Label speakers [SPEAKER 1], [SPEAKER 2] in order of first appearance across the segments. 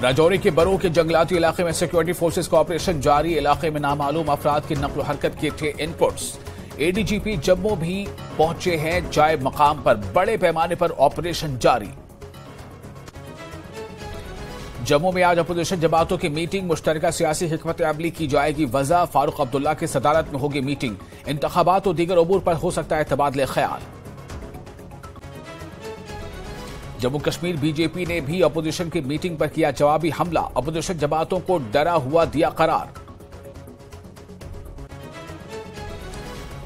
[SPEAKER 1] राजौरी के बरो के जंगलाती इलाके में सिक्योरिटी फोर्सेस का ऑपरेशन जारी। इलाके में नामालूम अफराद की नक्ल हरकत के थे इनपुट्स। एडीजीपी जम्मू भी पहुंचे हैं जाए मकाम पर। बड़े पैमाने पर ऑपरेशन जारी। जम्मू में आज अपोजिशन जमातों की मीटिंग। मुश्तरका सियासी हिकमत अमली की जाएगी वजह। फारूक अब्दुल्ला की सदारत में होगी मीटिंग। इंतखाबात और दीगर अमूर पर हो सकता है तबादले ख्याल। जम्मू कश्मीर बीजेपी ने भी अपोजिशन की मीटिंग पर किया जवाबी हमला। अपोजिशन जमातों को डरा हुआ दिया करार।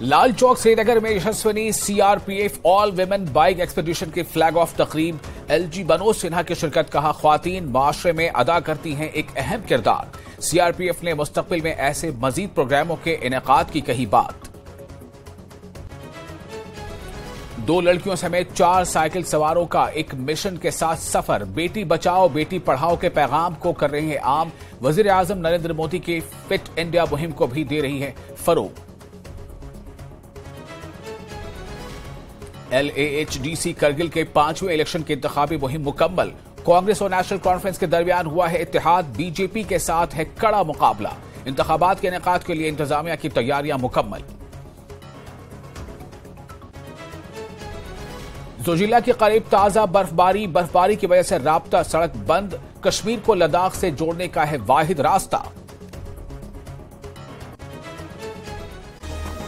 [SPEAKER 1] लाल चौक श्रीनगर में Yashaswini CRPF all women bike expedition की फ्लैग ऑफ तकरीब। एलजी मनोज सिन्हा की शिरकत। कहा, ख्वातीन माशरे में अदा करती हैं एक अहम किरदार। सीआरपीएफ ने मुस्तकबिल में ऐसे मजीद प्रोग्रामों के इनेकाद की कही बात। 2 लड़कियों समेत 4 साइकिल सवारों का एक मिशन के साथ सफर। बेटी बचाओ बेटी पढ़ाओ के पैगाम को कर रहे हैं आम। वजीर आजम नरेंद्र मोदी की फिट इंडिया मुहिम को भी दे रही है फरोग। LAHDC करगिल के 5वें इलेक्शन की इंतखाबी मुहिम मुकम्मल। कांग्रेस और नेशनल कॉन्फ्रेंस के दरमियान हुआ है इत्तेहाद। बीजेपी के साथ है कड़ा मुकाबला। इंतखाबात के इनेकाद के लिए इंतजामिया की तैयारियां मुकम्मल। जोजिला के करीब ताजा बर्फबारी की वजह से राब्ता सड़क बंद। कश्मीर को लद्दाख से जोड़ने का है वाहिद रास्ता।